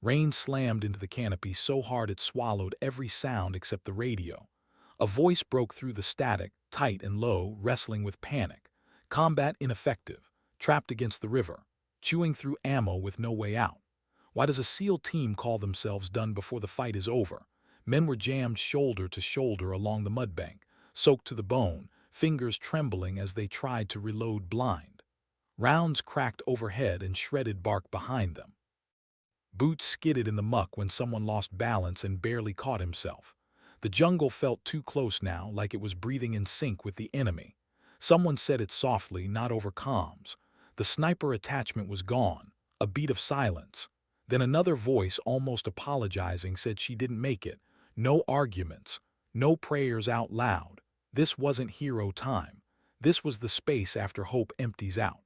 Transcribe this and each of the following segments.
Rain slammed into the canopy so hard it swallowed every sound except the radio. A voice broke through the static, tight and low, wrestling with panic. Combat ineffective, trapped against the river, chewing through ammo with no way out. Why does a SEAL team call themselves done before the fight is over? Men were jammed shoulder to shoulder along the mudbank, soaked to the bone, fingers trembling as they tried to reload blind. Rounds cracked overhead and shredded bark behind them. Boots skidded in the muck when someone lost balance and barely caught himself. The jungle felt too close now, like it was breathing in sync with the enemy. Someone said it softly, not over comms. The sniper attachment was gone, a beat of silence. Then another voice, almost apologizing, said she didn't make it. No arguments, no prayers out loud. This wasn't hero time. This was the space after hope empties out.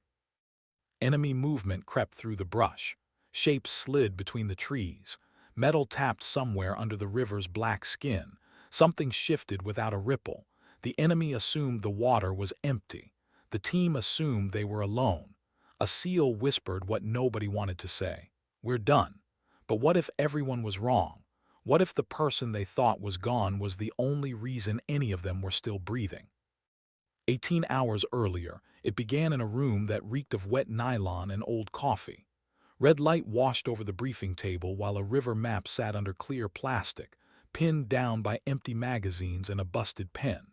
Enemy movement crept through the brush. Shapes slid between the trees. Metal tapped somewhere under the river's black skin. Something shifted without a ripple. The enemy assumed the water was empty. The team assumed they were alone. A SEAL whispered what nobody wanted to say. We're done. But what if everyone was wrong? What if the person they thought was gone was the only reason any of them were still breathing? 18 hours earlier, it began in a room that reeked of wet nylon and old coffee. Red light washed over the briefing table while a river map sat under clear plastic, pinned down by empty magazines and a busted pen.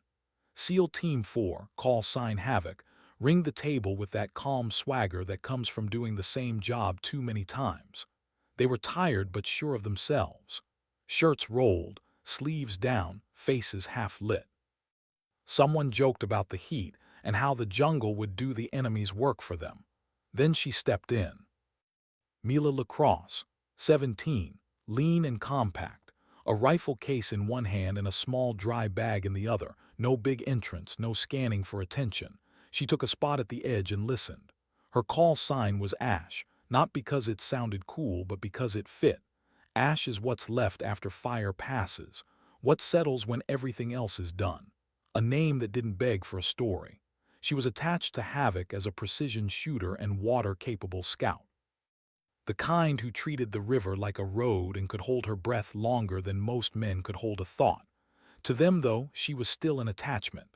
SEAL Team 4, call sign Havoc, ringed the table with that calm swagger that comes from doing the same job too many times. They were tired but sure of themselves. Shirts rolled, sleeves down, faces half lit. Someone joked about the heat and how the jungle would do the enemy's work for them. Then she stepped in. Mila Lacrosse, 17, lean and compact, a rifle case in one hand and a small dry bag in the other. No big entrance, no scanning for attention. She took a spot at the edge and listened. Her call sign was Ash, not because it sounded cool but because it fit. Ash is what's left after fire passes, what settles when everything else is done. A name that didn't beg for a story. She was attached to Havoc as a precision shooter and water-capable scout. The kind who treated the river like a road and could hold her breath longer than most men could hold a thought. To them, though, she was still an attachment.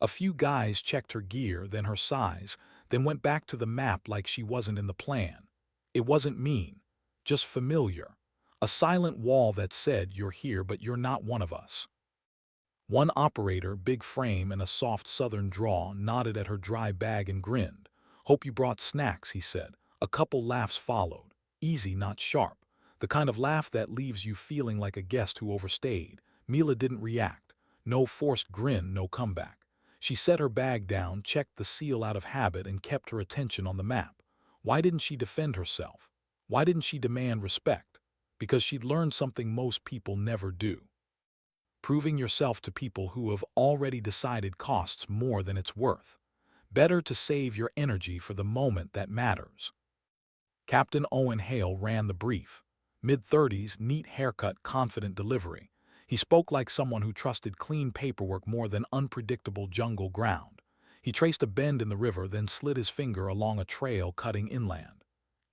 A few guys checked her gear, then her size, then went back to the map like she wasn't in the plan. It wasn't mean, just familiar. A silent wall that said, "You're here, but you're not one of us." One operator, big frame and a soft southern drawl, nodded at her dry bag and grinned. "Hope you brought snacks," he said. A couple laughs followed. Easy, not sharp. The kind of laugh that leaves you feeling like a guest who overstayed. Mila didn't react. No forced grin, no comeback. She set her bag down, checked the seal out of habit, and kept her attention on the map. Why didn't she defend herself? Why didn't she demand respect? Because she'd learned something most people never do. Proving yourself to people who have already decided costs more than it's worth. Better to save your energy for the moment that matters. Captain Owen Hale ran the brief. Mid-30s, neat haircut, confident delivery. He spoke like someone who trusted clean paperwork more than unpredictable jungle ground. He traced a bend in the river, then slid his finger along a trail cutting inland.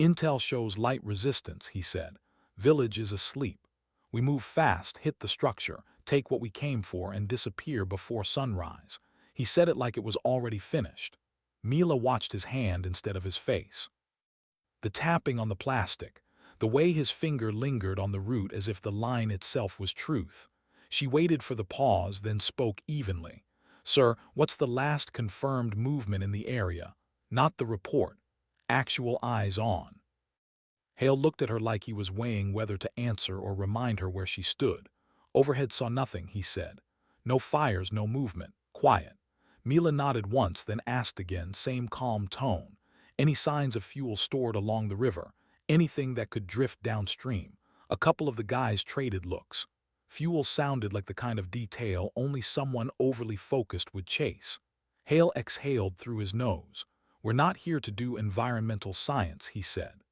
"Intel shows light resistance," he said. "Village is asleep. We move fast, hit the structure, take what we came for, and disappear before sunrise." He said it like it was already finished. Mila watched his hand instead of his face. The tapping on the plastic, the way his finger lingered on the root as if the line itself was truth. She waited for the pause, then spoke evenly. "Sir, what's the last confirmed movement in the area? Not the report. Actual eyes on." Hale looked at her like he was weighing whether to answer or remind her where she stood. "Overhead saw nothing," he said. "No fires, no movement. Quiet." Mila nodded once, then asked again, same calm tone. "Any signs of fuel stored along the river? Anything that could drift downstream?" A couple of the guys traded looks. Fuel sounded like the kind of detail only someone overly focused would chase. Hale exhaled through his nose. "We're not here to do environmental science," he said.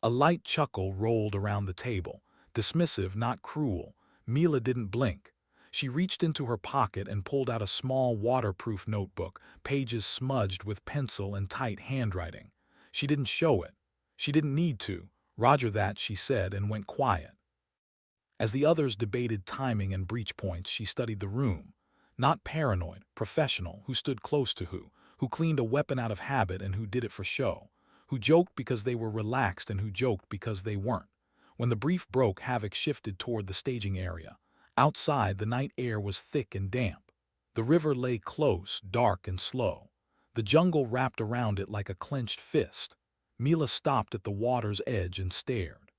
A light chuckle rolled around the table. Dismissive, not cruel. Mila didn't blink. She reached into her pocket and pulled out a small waterproof notebook, pages smudged with pencil and tight handwriting. She didn't show it. She didn't need to. "Roger that," she said and went quiet. As the others debated timing and breach points, she studied the room. Not paranoid, professional, who stood close to who cleaned a weapon out of habit and who did it for show, who joked because they were relaxed and who joked because they weren't. When the brief broke, Havoc shifted toward the staging area. Outside, the night air was thick and damp. The river lay close, dark and slow. The jungle wrapped around it like a clenched fist. Mila stopped at the water's edge and stared.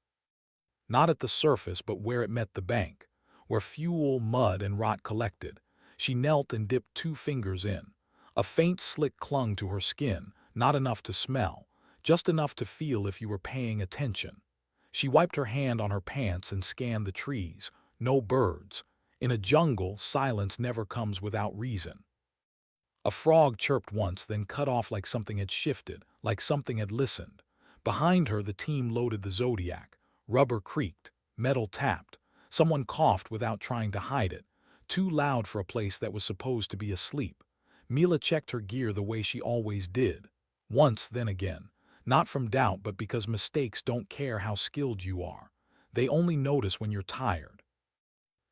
Not at the surface, but where it met the bank, where fuel, mud, and rot collected. She knelt and dipped 2 fingers in. A faint slick clung to her skin, not enough to smell, just enough to feel if you were paying attention. She wiped her hand on her pants and scanned the trees. No birds. In a jungle, silence never comes without reason. A frog chirped once, then cut off like something had shifted, like something had listened. Behind her, the team loaded the Zodiac. Rubber creaked, metal tapped. Someone coughed without trying to hide it, too loud for a place that was supposed to be asleep. Mila checked her gear the way she always did. Once, then again. Not from doubt, but because mistakes don't care how skilled you are. They only notice when you're tired.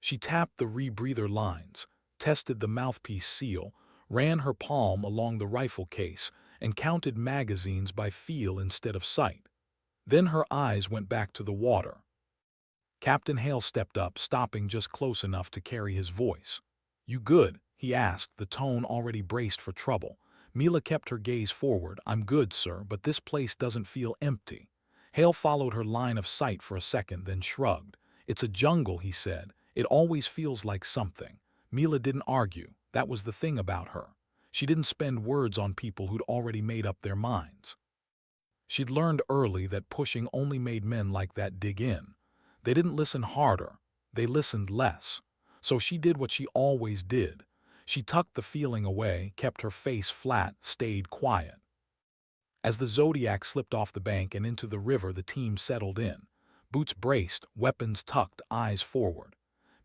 She tapped the rebreather lines, tested the mouthpiece seal, ran her palm along the rifle case, and counted magazines by feel instead of sight. Then her eyes went back to the water. Captain Hale stepped up, stopping just close enough to carry his voice. "You good?" he asked, the tone already braced for trouble. Mila kept her gaze forward. "I'm good, sir, but this place doesn't feel empty." Hale followed her line of sight for a second, then shrugged. "It's a jungle," he said. "It always feels like something." Mila didn't argue. That was the thing about her. She didn't spend words on people who'd already made up their minds. She'd learned early that pushing only made men like that dig in. They didn't listen harder, they listened less. So she did what she always did. She tucked the feeling away, kept her face flat, stayed quiet. As the Zodiac slipped off the bank and into the river, the team settled in. Boots braced, weapons tucked, eyes forward.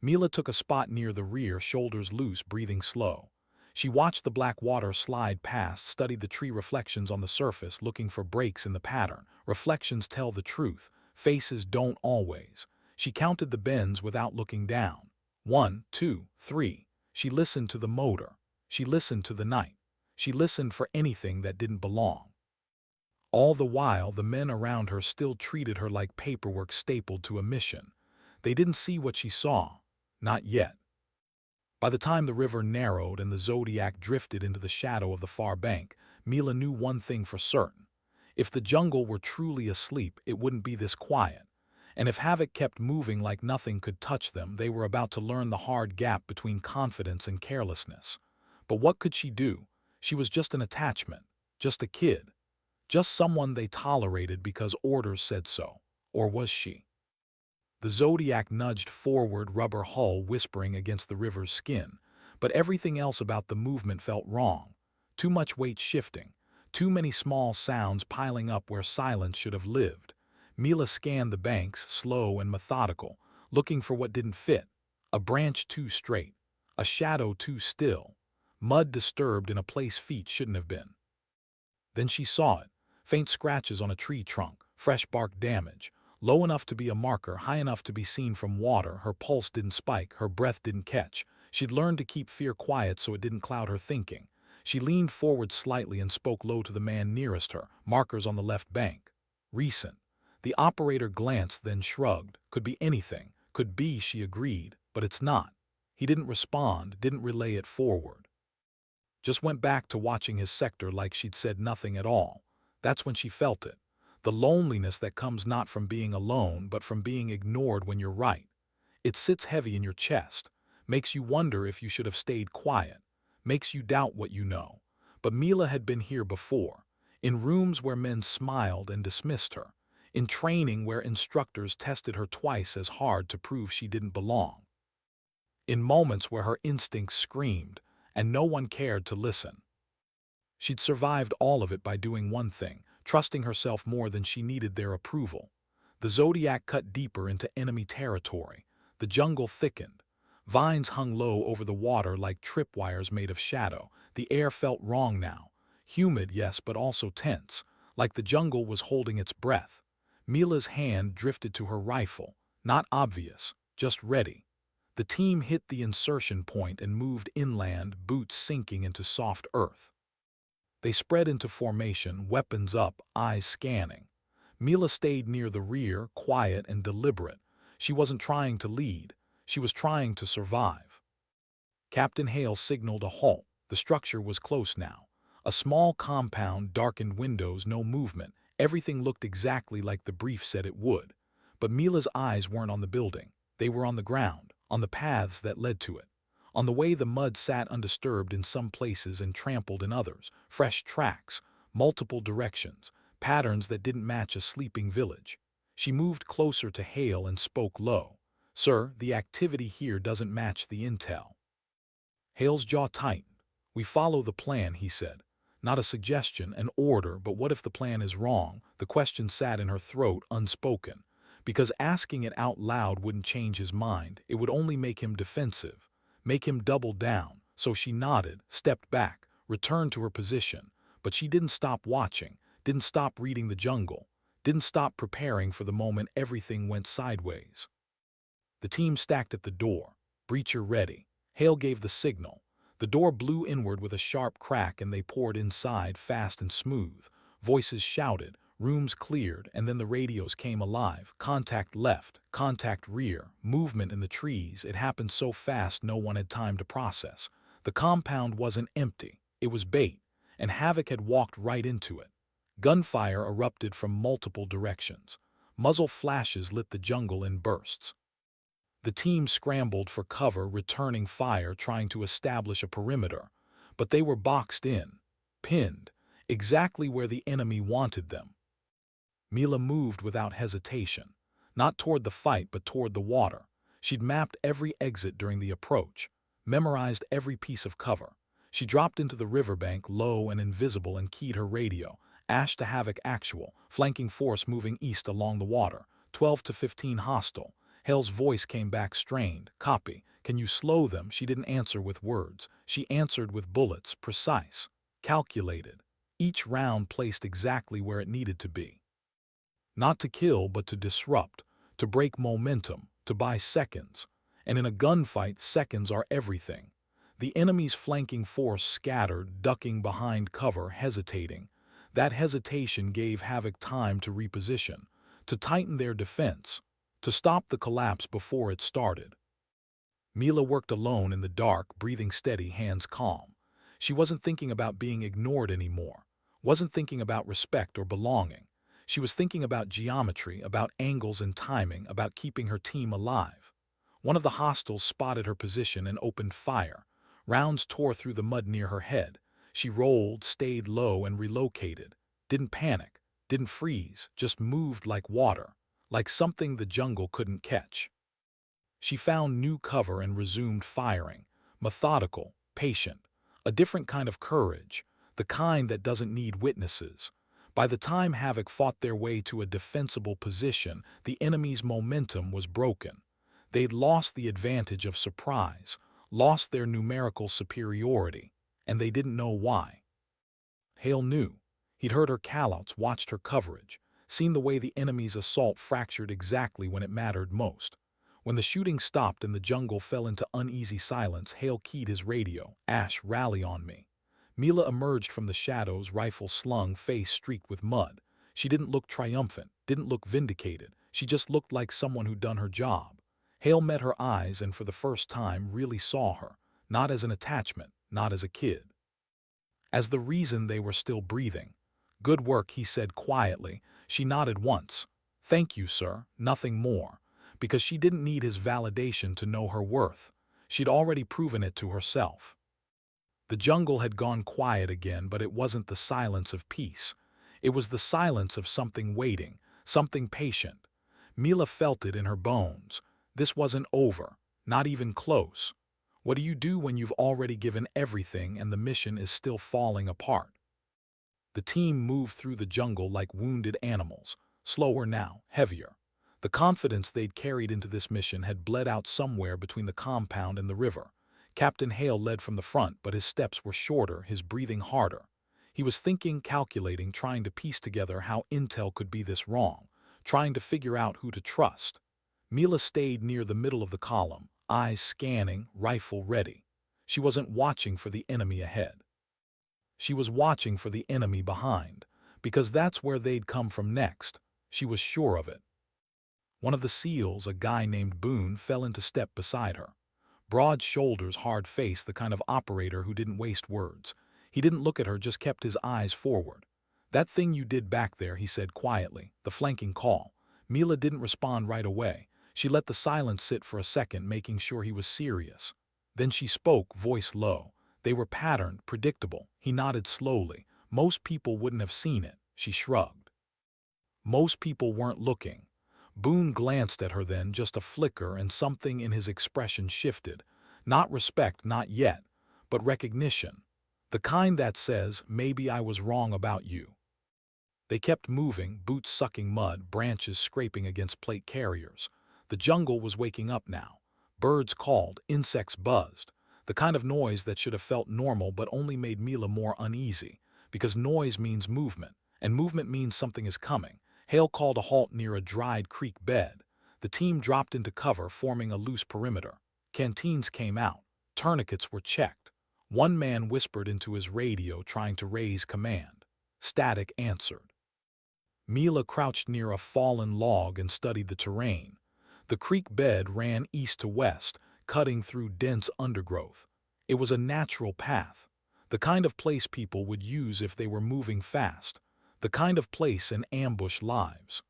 Mila took a spot near the rear, shoulders loose, breathing slow. She watched the black water slide past, studied the tree reflections on the surface, looking for breaks in the pattern. Reflections tell the truth. Faces don't always. She counted the bends without looking down. 1, 2, 3. She listened to the motor. She listened to the night. She listened for anything that didn't belong. All the while, the men around her still treated her like paperwork stapled to a mission. They didn't see what she saw. Not yet. By the time the river narrowed and the Zodiac drifted into the shadow of the far bank, Mila knew one thing for certain. If the jungle were truly asleep, it wouldn't be this quiet. And if Havoc kept moving like nothing could touch them, they were about to learn the hard gap between confidence and carelessness. But what could she do? She was just an attachment, just a kid, just someone they tolerated because orders said so. Or was she? The Zodiac nudged forward, rubber hull whispering against the river's skin, but everything else about the movement felt wrong. Too much weight shifting, too many small sounds piling up where silence should have lived. Mila scanned the banks, slow and methodical, looking for what didn't fit. A branch too straight, a shadow too still, mud disturbed in a place feet shouldn't have been. Then she saw it, faint scratches on a tree trunk, fresh bark damage. Low enough to be a marker, high enough to be seen from water. Her pulse didn't spike, her breath didn't catch. She'd learned to keep fear quiet so it didn't cloud her thinking. She leaned forward slightly and spoke low to the man nearest her. "Markers on the left bank. Recent." The operator glanced, then shrugged. "Could be anything. Could be," she agreed, "but it's not." He didn't respond, didn't relay it forward. Just went back to watching his sector like she'd said nothing at all. That's when she felt it. The loneliness that comes not from being alone, but from being ignored when you're right. It sits heavy in your chest, makes you wonder if you should have stayed quiet, makes you doubt what you know. But Mila had been here before, in rooms where men smiled and dismissed her, in training where instructors tested her twice as hard to prove she didn't belong, in moments where her instincts screamed and no one cared to listen. She'd survived all of it by doing one thing, trusting herself more than she needed their approval. The Zodiac cut deeper into enemy territory. The jungle thickened. Vines hung low over the water like tripwires made of shadow. The air felt wrong now. Humid, yes, but also tense, like the jungle was holding its breath. Mila's hand drifted to her rifle, not obvious, just ready. The team hit the insertion point and moved inland, boots sinking into soft earth. They spread into formation, weapons up, eyes scanning. Mila stayed near the rear, quiet and deliberate. She wasn't trying to lead. She was trying to survive. Captain Hale signaled a halt. The structure was close now. A small compound, darkened windows, no movement. Everything looked exactly like the brief said it would. But Mila's eyes weren't on the building. They were on the ground, on the paths that led to it. On the way the mud sat undisturbed in some places and trampled in others. Fresh tracks, multiple directions, patterns that didn't match a sleeping village. She moved closer to Hale and spoke low. "Sir, the activity here doesn't match the intel." Hale's jaw tightened. "We follow the plan," he said. Not a suggestion, an order, but what if the plan is wrong? The question sat in her throat, unspoken. Because asking it out loud wouldn't change his mind. It would only make him defensive, make him double down. So she nodded, stepped back, returned to her position. But she didn't stop watching, didn't stop reading the jungle, didn't stop preparing for the moment everything went sideways. The team stacked at the door, breacher ready. Hale gave the signal. The door blew inward with a sharp crack and they poured inside, fast and smooth. Voices shouted, rooms cleared, and then the radios came alive. Contact left, contact rear, movement in the trees. It happened so fast no one had time to process. The compound wasn't empty. It was bait, and Havoc had walked right into it. Gunfire erupted from multiple directions. Muzzle flashes lit the jungle in bursts. The team scrambled for cover, returning fire, trying to establish a perimeter. But they were boxed in, pinned, exactly where the enemy wanted them. Mila moved without hesitation, not toward the fight but toward the water. She'd mapped every exit during the approach, memorized every piece of cover. She dropped into the riverbank, low and invisible, and keyed her radio. Ash to Havoc actual, flanking force moving east along the water, 12 to 15 hostile. Hale's voice came back strained. "Copy. Can you slow them?" She didn't answer with words. She answered with bullets, precise, calculated. Each round placed exactly where it needed to be. Not to kill, but to disrupt, to break momentum, to buy seconds. And in a gunfight, seconds are everything. The enemy's flanking force scattered, ducking behind cover, hesitating. That hesitation gave Havoc time to reposition, to tighten their defense, to stop the collapse before it started. Mila worked alone in the dark, breathing steady, hands calm. She wasn't thinking about being ignored anymore, wasn't thinking about respect or belonging. She was thinking about geometry, about angles and timing, about keeping her team alive. One of the hostiles spotted her position and opened fire. Rounds tore through the mud near her head. She rolled, stayed low, and relocated. Didn't panic, didn't freeze, just moved like water, like something the jungle couldn't catch. She found new cover and resumed firing, methodical, patient, a different kind of courage, the kind that doesn't need witnesses. By the time Havoc fought their way to a defensible position, the enemy's momentum was broken. They'd lost the advantage of surprise, lost their numerical superiority, and they didn't know why. Hale knew. He'd heard her callouts, watched her coverage, seen the way the enemy's assault fractured exactly when it mattered most. When the shooting stopped and the jungle fell into uneasy silence, Hale keyed his radio. "Ash, rally on me." Mila emerged from the shadows, rifle slung, face streaked with mud. She didn't look triumphant, didn't look vindicated. She just looked like someone who'd done her job. Hale met her eyes and for the first time really saw her, not as an attachment, not as a kid. As the reason they were still breathing. "Good work," he said quietly. She nodded once. "Thank you, sir," nothing more. Because she didn't need his validation to know her worth. She'd already proven it to herself. The jungle had gone quiet again, but it wasn't the silence of peace. It was the silence of something waiting, something patient. Mila felt it in her bones. This wasn't over, not even close. What do you do when you've already given everything and the mission is still falling apart? The team moved through the jungle like wounded animals, slower now, heavier. The confidence they'd carried into this mission had bled out somewhere between the compound and the river. Captain Hale led from the front, but his steps were shorter, his breathing harder. He was thinking, calculating, trying to piece together how intel could be this wrong. trying to figure out who to trust. Mila stayed near the middle of the column, eyes scanning, rifle ready. She wasn't watching for the enemy ahead. She was watching for the enemy behind, because that's where they'd come from next. She was sure of it. One of the SEALs, a guy named Boone, fell into step beside her. Broad shoulders, hard face, the kind of operator who didn't waste words. He didn't look at her, just kept his eyes forward. "That thing you did back there," he said quietly, "the flanking call." Mila didn't respond right away. She let the silence sit for a second, making sure he was serious. Then she spoke, voice low. "They were patterned, predictable." He nodded slowly. "Most people wouldn't have seen it." She shrugged. "Most people weren't looking." Boone glanced at her then, just a flicker, and something in his expression shifted. Not respect, not yet, but recognition. The kind that says, "Maybe I was wrong about you." They kept moving, boots sucking mud, branches scraping against plate carriers. The jungle was waking up now. Birds called, insects buzzed. The kind of noise that should have felt normal but only made Mila more uneasy, because noise means movement, and movement means something is coming. Hale called a halt near a dried creek bed. The team dropped into cover, forming a loose perimeter. Canteens came out. Tourniquets were checked. One man whispered into his radio, trying to raise command. Static answered. Mila crouched near a fallen log and studied the terrain. The creek bed ran east to west, cutting through dense undergrowth. It was a natural path, the kind of place people would use if they were moving fast, the kind of place an ambush lives.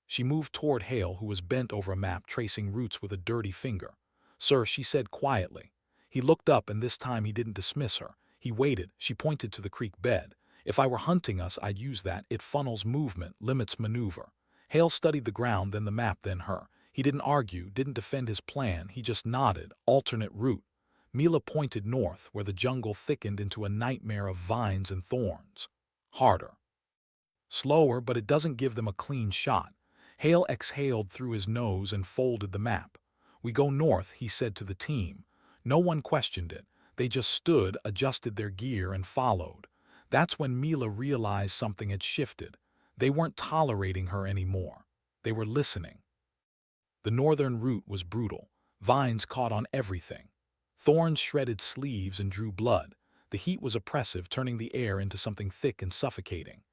She moved toward Hale, who was bent over a map, tracing routes with a dirty finger. "Sir," she said quietly. He looked up, and this time he didn't dismiss her. He waited. She pointed to the creek bed. "If I were hunting us, I'd use that. It funnels movement, limits maneuver." Hale studied the ground, then the map, then her. He didn't argue, didn't defend his plan. He just nodded. "Alternate route." Mila pointed north, where the jungle thickened into a nightmare of vines and thorns. "Harder. Slower, but it doesn't give them a clean shot." Hale exhaled through his nose and folded the map. "We go north," he said to the team. No one questioned it. They just stood, adjusted their gear, and followed. That's when Mila realized something had shifted. They weren't tolerating her anymore. They were listening. The northern route was brutal. Vines caught on everything. Thorns shredded sleeves and drew blood. The heat was oppressive, turning the air into something thick and suffocating.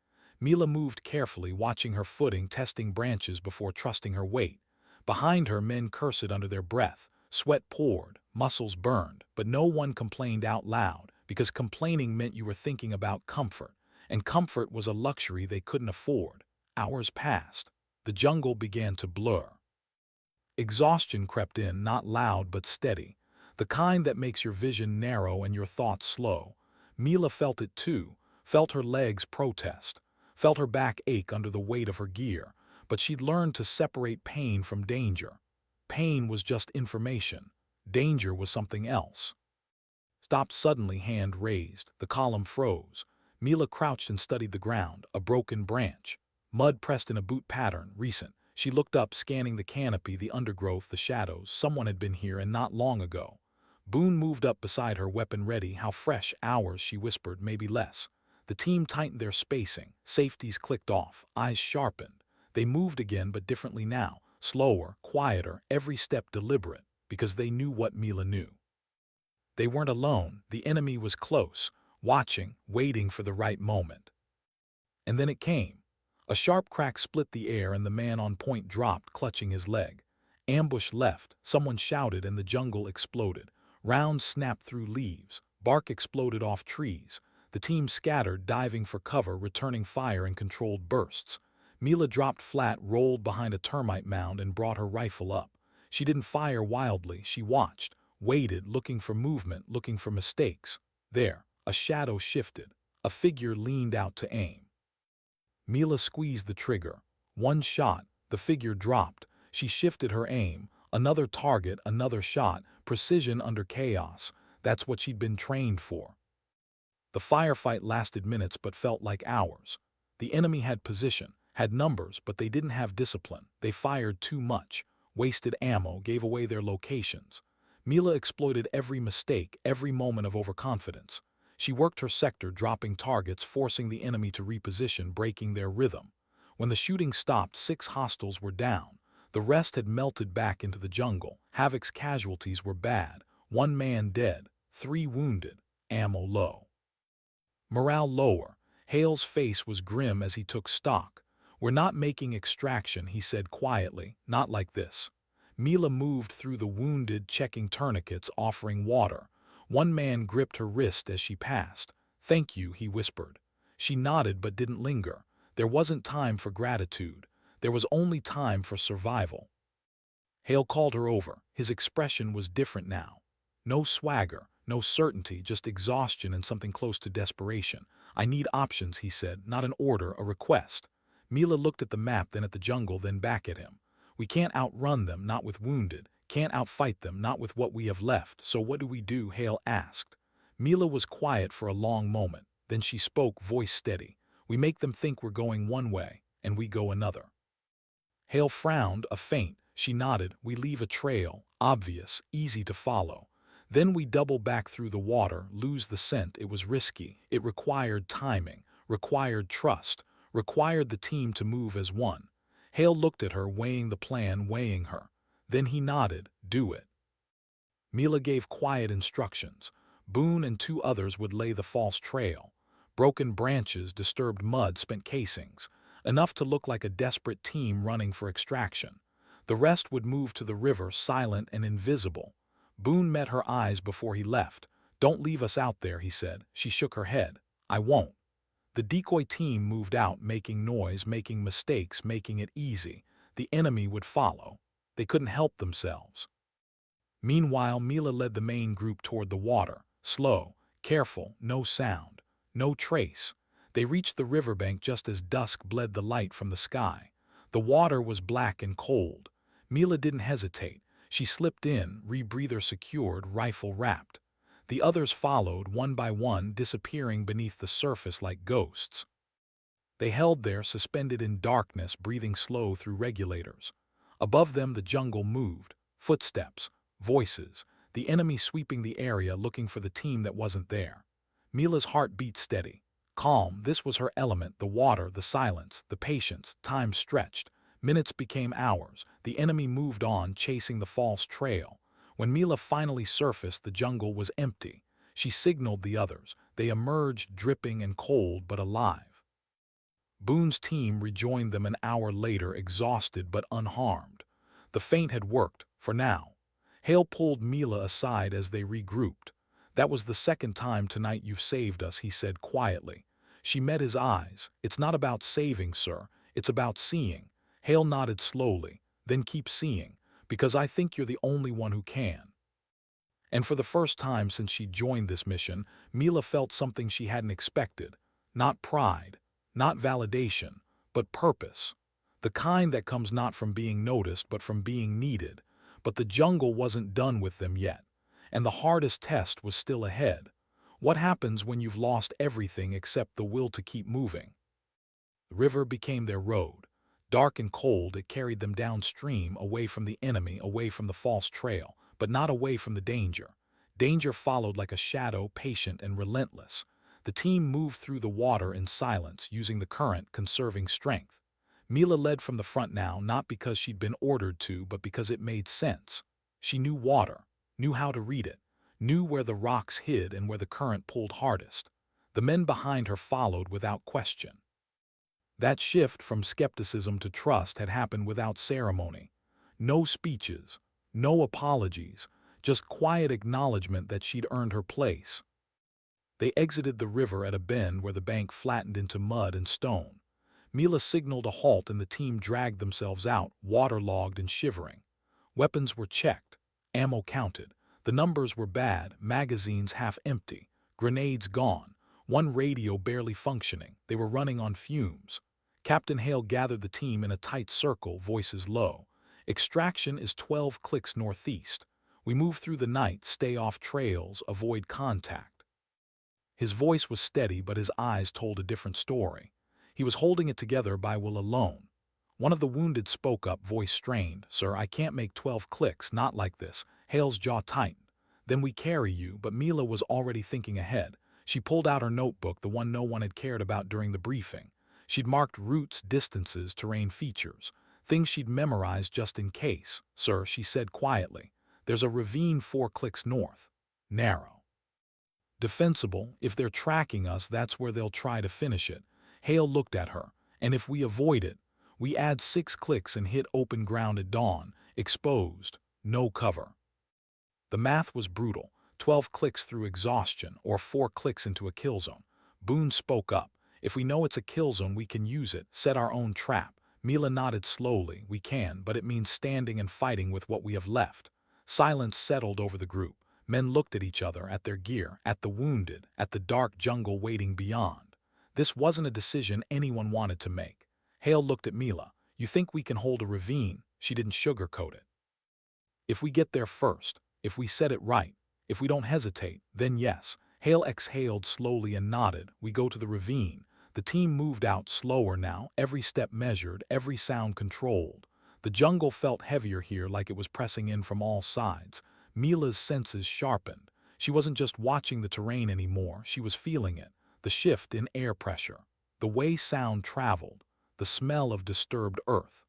Mila moved carefully, watching her footing, testing branches before trusting her weight. Behind her, men cursed under their breath. Sweat poured, muscles burned, but no one complained out loud, because complaining meant you were thinking about comfort, and comfort was a luxury they couldn't afford. Hours passed. The jungle began to blur. Exhaustion crept in, not loud but steady, the kind that makes your vision narrow and your thoughts slow. Mila felt it too, felt her legs protest, felt her back ache under the weight of her gear, but she'd learned to separate pain from danger. Pain was just information. Danger was something else. Stopped suddenly, hand raised. The column froze. Mila crouched and studied the ground, a broken branch. Mud pressed in a boot pattern, recent. She looked up, scanning the canopy, the undergrowth, the shadows. Someone had been here, and not long ago. Boone moved up beside her, weapon ready. "How fresh." "Hours," she whispered, "maybe less." The team tightened their spacing. Safeties clicked off. Eyes sharpened. They moved again, but differently now. Slower, quieter, every step deliberate, because they knew what Mila knew. They weren't alone. The enemy was close, watching, waiting for the right moment. And then it came. A sharp crack split the air, and the man on point dropped, clutching his leg. Ambush left. Someone shouted, and the jungle exploded. Rounds snapped through leaves. Bark exploded off trees. The team scattered, diving for cover, returning fire in controlled bursts. Mila dropped flat, rolled behind a termite mound, and brought her rifle up. She didn't fire wildly. She watched, waited, looking for movement, looking for mistakes. There, a shadow shifted. A figure leaned out to aim. Mila squeezed the trigger. One shot. The figure dropped. She shifted her aim. Another target, another shot. Precision under chaos. That's what she'd been trained for. The firefight lasted minutes but felt like hours. The enemy had position, had numbers, but they didn't have discipline. They fired too much, wasted ammo, gave away their locations. Mila exploited every mistake, every moment of overconfidence. She worked her sector, dropping targets, forcing the enemy to reposition, breaking their rhythm. When the shooting stopped, 6 hostiles were down. The rest had melted back into the jungle. Havoc's casualties were bad. 1 man dead, 3 wounded, ammo low. Morale lower. Hale's face was grim as he took stock. "We're not making extraction," he said quietly, "not like this." Mila moved through the wounded, checking tourniquets, offering water. 1 man gripped her wrist as she passed. "Thank you," he whispered. She nodded but didn't linger. There wasn't time for gratitude. There was only time for survival. Hale called her over. His expression was different now. No swagger, no certainty, just exhaustion and something close to desperation. "I need options," he said, "not an order, a request." Mila looked at the map, then at the jungle, then back at him. "We can't outrun them, not with wounded. Can't outfight them, not with what we have left. So what do we do?" Hale asked. Mila was quiet for a long moment. Then she spoke, voice steady. "We make them think we're going one way, and we go another." Hale frowned, a feint. She nodded. "We leave a trail, obvious, easy to follow. Then we double back through the water, lose the scent." It was risky. It required timing, required trust, required the team to move as one. Hale looked at her, weighing the plan, weighing her. Then he nodded. "Do it." Mila gave quiet instructions. Boone and 2 others would lay the false trail. Broken branches, disturbed mud, spent casings. Enough to look like a desperate team running for extraction. The rest would move to the river, silent and invisible. Boone met her eyes before he left. "Don't leave us out there," he said. She shook her head. "I won't." The decoy team moved out, making noise, making mistakes, making it easy. The enemy would follow. They couldn't help themselves. Meanwhile, Mila led the main group toward the water. Slow, careful, no sound, no trace. They reached the riverbank just as dusk bled the light from the sky. The water was black and cold. Mila didn't hesitate. She slipped in, rebreather secured, rifle wrapped. The others followed, one by one, disappearing beneath the surface like ghosts. They held there, suspended in darkness, breathing slow through regulators. Above them the jungle moved. Footsteps, voices, the enemy sweeping the area looking for the team that wasn't there. Mila's heart beat steady. Calm, this was her element, the water, the silence, the patience. Time stretched. Minutes became hours. The enemy moved on, chasing the false trail. When Mila finally surfaced, the jungle was empty. She signaled the others. They emerged, dripping and cold, but alive. Boone's team rejoined them an hour later, exhausted but unharmed. The feint had worked, for now. Hale pulled Mila aside as they regrouped. "That was the 2nd time tonight you've saved us," he said quietly. She met his eyes. "It's not about saving, sir. It's about seeing." Hale nodded slowly. "Then keep seeing, because I think you're the only one who can." And for the first time since she joined this mission, Mila felt something she hadn't expected. Not pride, not validation, but purpose. The kind that comes not from being noticed, but from being needed. But the jungle wasn't done with them yet. And the hardest test was still ahead. What happens when you've lost everything except the will to keep moving? The river became their road. Dark and cold, it carried them downstream, away from the enemy, away from the false trail, but not away from the danger. Danger followed like a shadow, patient and relentless. The team moved through the water in silence, using the current, conserving strength. Mila led from the front now, not because she'd been ordered to, but because it made sense. She knew water, knew how to read it, knew where the rocks hid and where the current pulled hardest. The men behind her followed without question. That shift from skepticism to trust had happened without ceremony. No speeches, no apologies, just quiet acknowledgement that she'd earned her place. They exited the river at a bend where the bank flattened into mud and stone. Mila signaled a halt and the team dragged themselves out, waterlogged and shivering. Weapons were checked, ammo counted. The numbers were bad, magazines half empty, grenades gone, one radio barely functioning. They were running on fumes. Captain Hale gathered the team in a tight circle, voices low. "Extraction is 12 clicks northeast. We move through the night, stay off trails, avoid contact." His voice was steady, but his eyes told a different story. He was holding it together by will alone. One of the wounded spoke up, voice strained. "Sir, I can't make 12 clicks, not like this." Hale's jaw tightened. "Then we carry you," but Mila was already thinking ahead. She pulled out her notebook, the one no one had cared about during the briefing. She'd marked routes, distances, terrain features, things she'd memorized just in case. "Sir," she said quietly, "there's a ravine 4 clicks north. Narrow. Defensible. If they're tracking us, that's where they'll try to finish it." Hale looked at her. "And if we avoid it, we add 6 clicks and hit open ground at dawn. Exposed. No cover." The math was brutal. 12 clicks through exhaustion, or 4 clicks into a kill zone. Boone spoke up. "If we know it's a kill zone, we can use it, set our own trap." Mila nodded slowly. "We can, but it means standing and fighting with what we have left." Silence settled over the group. Men looked at each other, at their gear, at the wounded, at the dark jungle waiting beyond. This wasn't a decision anyone wanted to make. Hale looked at Mila. "You think we can hold a ravine?" She didn't sugarcoat it. "If we get there first, if we set it right, if we don't hesitate, then yes." Hale exhaled slowly and nodded. "We go to the ravine." The team moved out slower now, every step measured, every sound controlled. The jungle felt heavier here, like it was pressing in from all sides. Mila's senses sharpened. She wasn't just watching the terrain anymore, she was feeling it. The shift in air pressure, the way sound traveled, the smell of disturbed earth.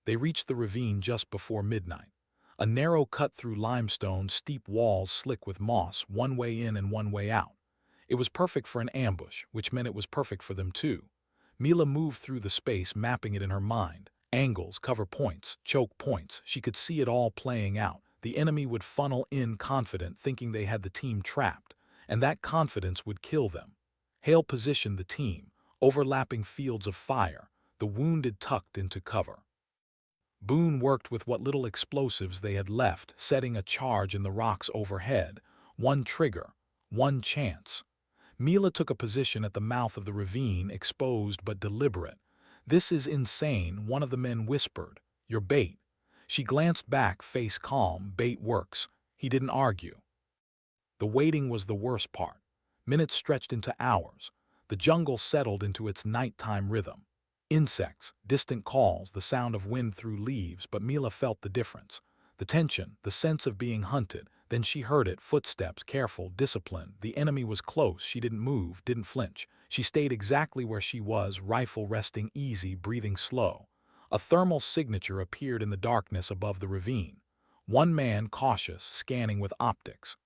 They reached the ravine just before midnight. A narrow cut through limestone, steep walls slick with moss, one way in and one way out. It was perfect for an ambush, which meant it was perfect for them too. Mila moved through the space, mapping it in her mind. Angles, cover points, choke points. She could see it all playing out. The enemy would funnel in confident, thinking they had the team trapped, and that confidence would kill them. Hale positioned the team, overlapping fields of fire, the wounded tucked into cover. Boone worked with what little explosives they had left, setting a charge in the rocks overhead. One trigger, one chance. Mila took a position at the mouth of the ravine, exposed but deliberate. "This is insane," one of the men whispered. "Your bait." She glanced back, face calm. "Bait works." He didn't argue. The waiting was the worst part. Minutes stretched into hours. The jungle settled into its nighttime rhythm. Insects, distant calls, the sound of wind through leaves, but Mila felt the difference. The tension, the sense of being hunted. Then she heard it, footsteps, careful, disciplined. The enemy was close. She didn't move, didn't flinch. She stayed exactly where she was, rifle resting easy, breathing slow. A thermal signature appeared in the darkness above the ravine. One man, cautious, scanning with optics.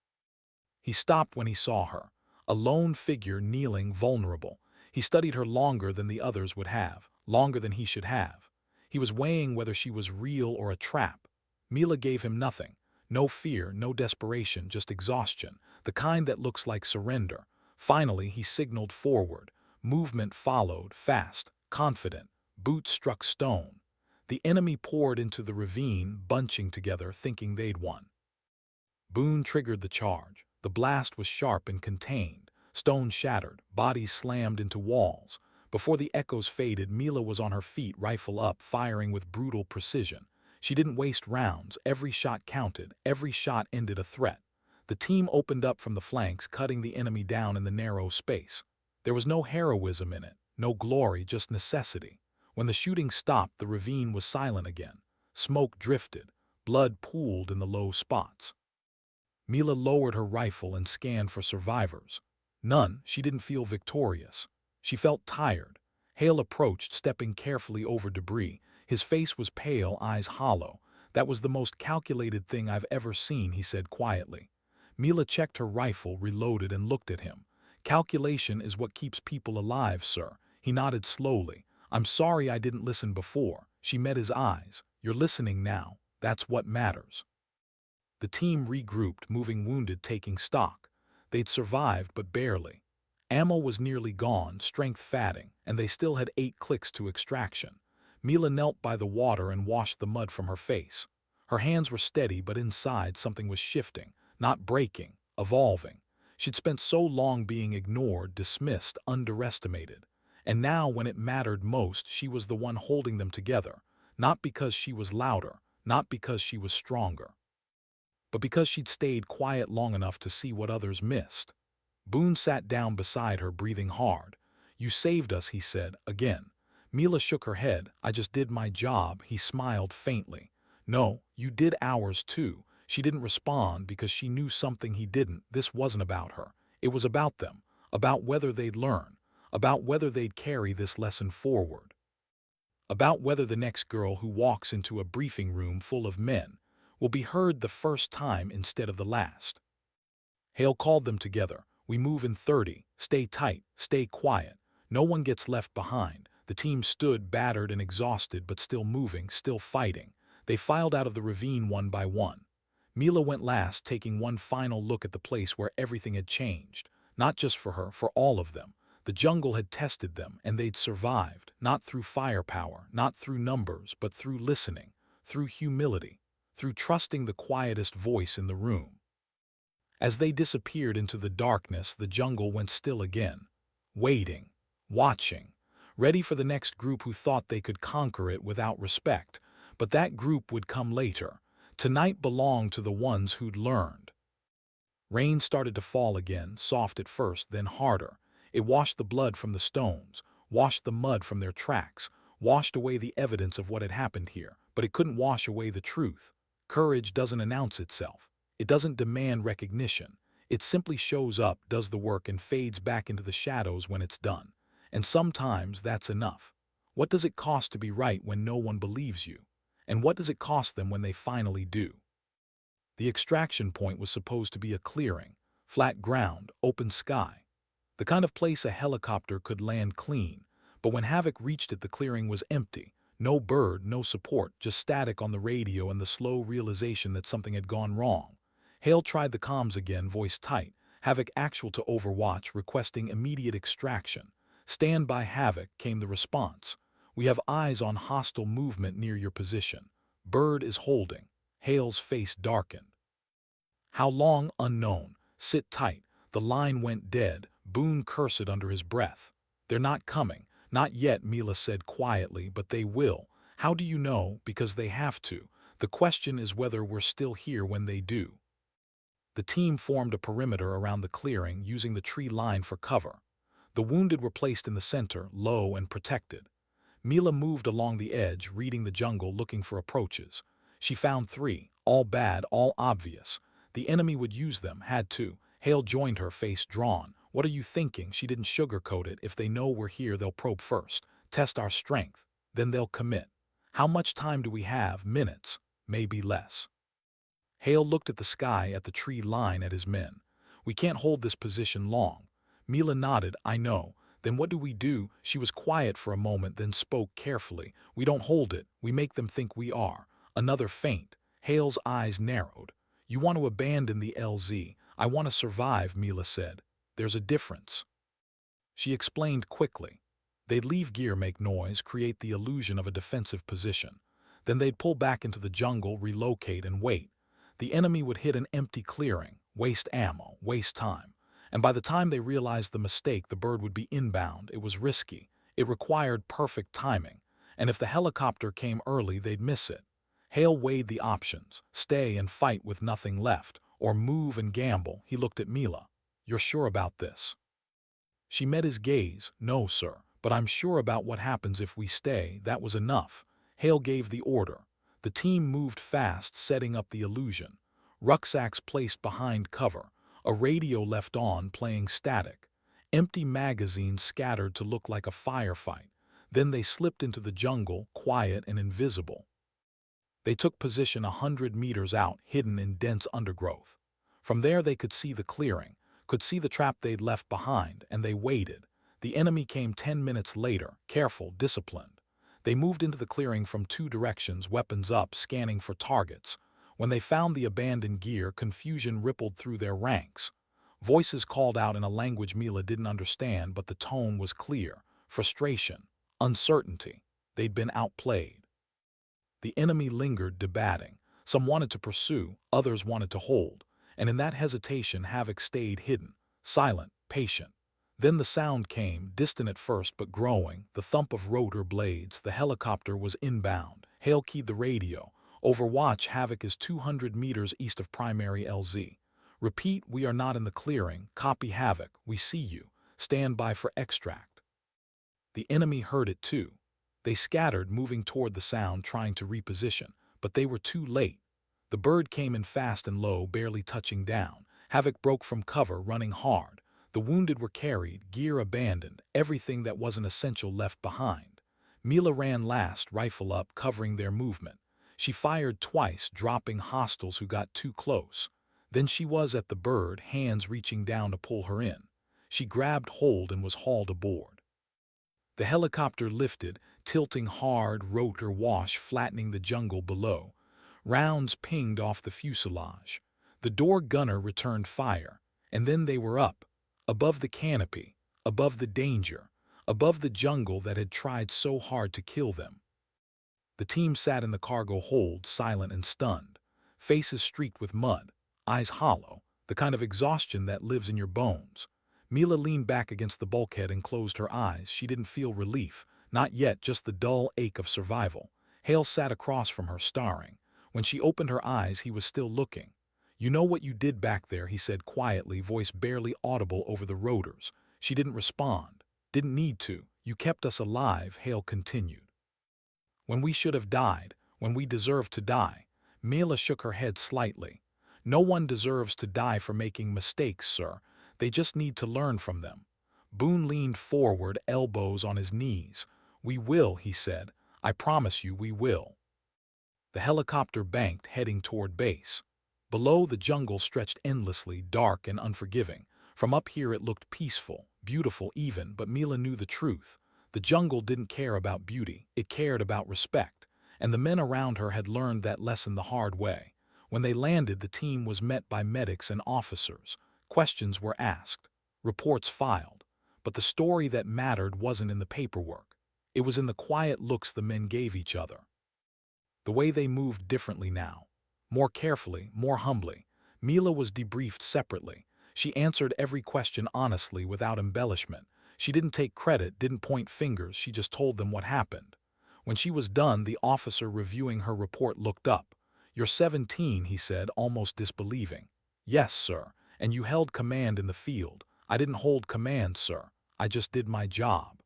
He stopped when he saw her. A lone figure, kneeling, vulnerable. He studied her longer than the others would have, longer than he should have. He was weighing whether she was real or a trap. Mila gave him nothing. No fear, no desperation, just exhaustion, the kind that looks like surrender. Finally, he signaled forward. Movement followed, fast, confident. Boots struck stone. The enemy poured into the ravine, bunching together, thinking they'd won. Boone triggered the charge. The blast was sharp and contained. Stone shattered, bodies slammed into walls. Before the echoes faded, Mila was on her feet, rifle up, firing with brutal precision. She didn't waste rounds. Every shot counted. Every shot ended a threat. The team opened up from the flanks, cutting the enemy down in the narrow space. There was no heroism in it, no glory, just necessity. When the shooting stopped, the ravine was silent again. Smoke drifted. Blood pooled in the low spots. Mila lowered her rifle and scanned for survivors. None. She didn't feel victorious. She felt tired. Hale approached, stepping carefully over debris. His face was pale, eyes hollow. "That was the most calculated thing I've ever seen," he said quietly. Mila checked her rifle, reloaded, and looked at him. "Calculation is what keeps people alive, sir." He nodded slowly. "I'm sorry I didn't listen before." She met his eyes. "You're listening now. That's what matters." The team regrouped, moving wounded, taking stock. They'd survived, but barely. Ammo was nearly gone, strength fading, and they still had 8 clicks to extraction. Mila knelt by the water and washed the mud from her face. Her hands were steady, but inside something was shifting, not breaking, evolving. She'd spent so long being ignored, dismissed, underestimated. And now, when it mattered most, she was the one holding them together. Not because she was louder, not because she was stronger, but because she'd stayed quiet long enough to see what others missed. Boone sat down beside her, breathing hard. "You saved us," he said, again. Mila shook her head. "I just did my job." He smiled faintly. "No, you did ours too." She didn't respond because she knew something he didn't. This wasn't about her. It was about them, about whether they'd learn, about whether they'd carry this lesson forward, about whether the next girl who walks into a briefing room full of men will be heard the first time instead of the last. Hale called them together. We move in 30. Stay tight. Stay quiet. No one gets left behind. The team stood, battered and exhausted, but still moving, still fighting. They filed out of the ravine one by one. Mila went last, taking one final look at the place where everything had changed. Not just for her, for all of them. The jungle had tested them, and they'd survived, not through firepower, not through numbers, but through listening, through humility, through trusting the quietest voice in the room. As they disappeared into the darkness, the jungle went still again, waiting, watching, ready for the next group who thought they could conquer it without respect. But that group would come later. Tonight belonged to the ones who'd learned. Rain started to fall again, soft at first, then harder. It washed the blood from the stones, washed the mud from their tracks, washed away the evidence of what had happened here, but it couldn't wash away the truth. Courage doesn't announce itself. It doesn't demand recognition. It simply shows up, does the work, and fades back into the shadows when it's done. And sometimes that's enough. What does it cost to be right when no one believes you? And what does it cost them when they finally do? The extraction point was supposed to be a clearing, flat ground, open sky, the kind of place a helicopter could land clean. But when Havoc reached it, the clearing was empty. No bird, no support, just static on the radio and the slow realization that something had gone wrong. Hale tried the comms again, voice tight. Havoc actual to Overwatch, requesting immediate extraction. Stand by, Havoc, came the response. We have eyes on hostile movement near your position. Bird is holding. Hale's face darkened. How long? Unknown. Sit tight. The line went dead. Boone cursed under his breath. They're not coming. Not yet, Mila said quietly, but they will. How do you know? Because they have to. The question is whether we're still here when they do. The team formed a perimeter around the clearing, using the tree line for cover. The wounded were placed in the center, low and protected. Mila moved along the edge, reading the jungle, looking for approaches. She found 3, all bad, all obvious. The enemy would use them, had to. Hale joined her, face drawn. What are you thinking? She didn't sugarcoat it. If they know we're here, they'll probe first, test our strength, then they'll commit. How much time do we have? Minutes, maybe less. Hale looked at the sky, at the tree line, at his men. We can't hold this position long. Mila nodded. I know. Then what do we do? She was quiet for a moment, then spoke carefully. We don't hold it. We make them think we are. Another feint. Hale's eyes narrowed. You want to abandon the LZ. I want to survive, Mila said. There's a difference. She explained quickly. They'd leave gear, make noise, create the illusion of a defensive position. Then they'd pull back into the jungle, relocate, and wait. The enemy would hit an empty clearing, waste ammo, waste time. And by the time they realized the mistake, the bird would be inbound. It was risky. It required perfect timing. And if the helicopter came early, they'd miss it. Hale weighed the options. Stay and fight with nothing left, or move and gamble. He looked at Mila. You're sure about this? She met his gaze. No, sir, but I'm sure about what happens if we stay. That was enough. Hale gave the order. The team moved fast, setting up the illusion. Rucksacks placed behind cover. A radio left on, playing static. Empty magazines scattered to look like a firefight. Then they slipped into the jungle, quiet and invisible. They took position 100 meters out, hidden in dense undergrowth. From there they could see the clearing, could see the trap they'd left behind, and they waited. The enemy came 10 minutes later, careful, disciplined. They moved into the clearing from 2 directions, weapons up, scanning for targets. When they found the abandoned gear, confusion rippled through their ranks. Voices called out in a language Mila didn't understand, but the tone was clear. Frustration, uncertainty. They'd been outplayed. The enemy lingered, debating. Some wanted to pursue, others wanted to hold. And in that hesitation, Havoc stayed hidden, silent, patient. Then the sound came, distant at first but growing, the thump of rotor blades. The helicopter was inbound. Hale keyed the radio. Overwatch, Havoc is 200 meters east of primary LZ. Repeat, we are not in the clearing. Copy, Havoc, we see you. Stand by for extract. The enemy heard it too. They scattered, moving toward the sound, trying to reposition. But they were too late. The bird came in fast and low, barely touching down. Havoc broke from cover, running hard. The wounded were carried, gear abandoned, everything that wasn't essential left behind. Mila ran last, rifle up, covering their movement. She fired twice, dropping hostiles who got too close. Then she was at the bird, hands reaching down to pull her in. She grabbed hold and was hauled aboard. The helicopter lifted, tilting hard, rotor wash flattening the jungle below. Rounds pinged off the fuselage. The door gunner returned fire, and then they were up, above the canopy, above the danger, above the jungle that had tried so hard to kill them. The team sat in the cargo hold, silent and stunned, faces streaked with mud, eyes hollow, the kind of exhaustion that lives in your bones. Mila leaned back against the bulkhead and closed her eyes. She didn't feel relief, not yet, just the dull ache of survival. Hale sat across from her, staring. When she opened her eyes, he was still looking. "You know what you did back there," he said quietly, voice barely audible over the rotors. She didn't respond. "Didn't need to. You kept us alive," Hale continued. "When we should have died, when we deserved to die." Mila shook her head slightly. "No one deserves to die for making mistakes, sir. They just need to learn from them." Boone leaned forward, elbows on his knees. "We will," he said. "I promise you we will." The helicopter banked, heading toward base. Below, the jungle stretched endlessly, dark and unforgiving. From up here it looked peaceful, beautiful even, but Mila knew the truth. The jungle didn't care about beauty, it cared about respect. And the men around her had learned that lesson the hard way. When they landed, the team was met by medics and officers. Questions were asked, reports filed. But the story that mattered wasn't in the paperwork. It was in the quiet looks the men gave each other. The way they moved differently now. More carefully, more humbly. Mila was debriefed separately. She answered every question honestly, without embellishment. She didn't take credit, didn't point fingers, she just told them what happened. When she was done, the officer reviewing her report looked up. "You're 17, he said, almost disbelieving. "Yes, sir. And you held command in the field." "I didn't hold command, sir. I just did my job."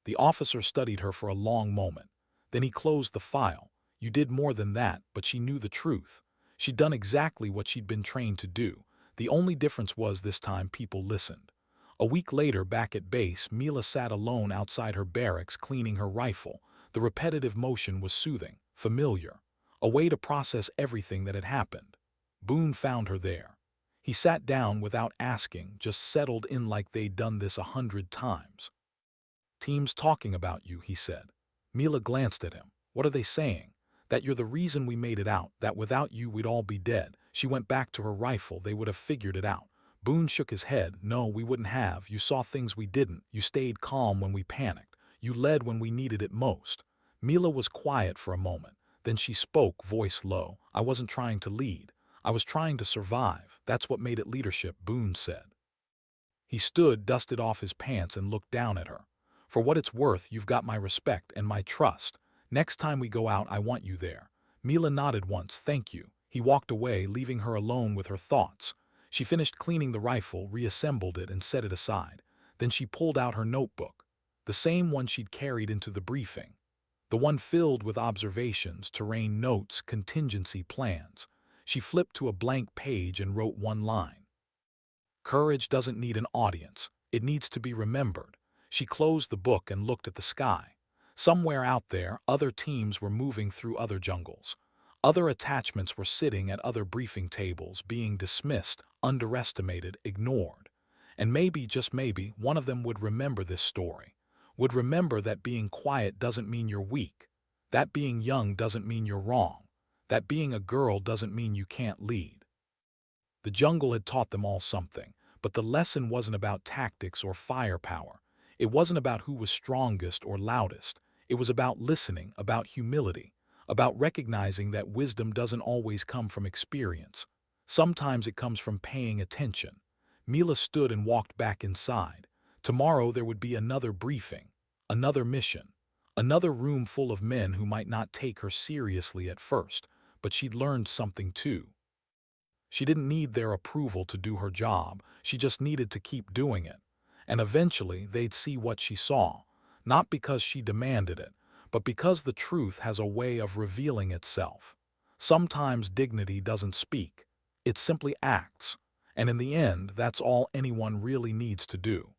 The officer studied her for a long moment. Then he closed the file. "You did more than that," but she knew the truth. She'd done exactly what she'd been trained to do. The only difference was this time people listened. A week later, back at base, Mila sat alone outside her barracks, cleaning her rifle. The repetitive motion was soothing, familiar, a way to process everything that had happened. Boone found her there. He sat down without asking, just settled in like they'd done this 100 times. "Team's talking about you," he said. Mila glanced at him. "What are they saying?" "That you're the reason we made it out, that without you we'd all be dead." She went back to her rifle. "They would have figured it out." Boone shook his head. "No, we wouldn't have. You saw things we didn't. You stayed calm when we panicked. You led when we needed it most." Mila was quiet for a moment. Then she spoke, voice low. "I wasn't trying to lead. I was trying to survive. That's what made it leadership," Boone said. He stood, dusted off his pants, and looked down at her. "For what it's worth, you've got my respect and my trust. Next time we go out, I want you there." Mila nodded once. "Thank you." He walked away, leaving her alone with her thoughts. She finished cleaning the rifle, reassembled it, and set it aside. Then she pulled out her notebook, the same one she'd carried into the briefing, the one filled with observations, terrain notes, contingency plans. She flipped to a blank page and wrote one line. "Courage doesn't need an audience. It needs to be remembered." She closed the book and looked at the sky. Somewhere out there, other teams were moving through other jungles. Other attachments were sitting at other briefing tables, being dismissed, underestimated, ignored. And maybe, just maybe, one of them would remember this story. Would remember that being quiet doesn't mean you're weak. That being young doesn't mean you're wrong. That being a girl doesn't mean you can't lead. The jungle had taught them all something, but the lesson wasn't about tactics or firepower. It wasn't about who was strongest or loudest. It was about listening, about humility, about recognizing that wisdom doesn't always come from experience. Sometimes it comes from paying attention. Mila stood and walked back inside. Tomorrow there would be another briefing, another mission, another room full of men who might not take her seriously at first, but she'd learned something too. She didn't need their approval to do her job, she just needed to keep doing it. And eventually they'd see what she saw, not because she demanded it, but because the truth has a way of revealing itself. Sometimes dignity doesn't speak, it simply acts. And in the end, that's all anyone really needs to do.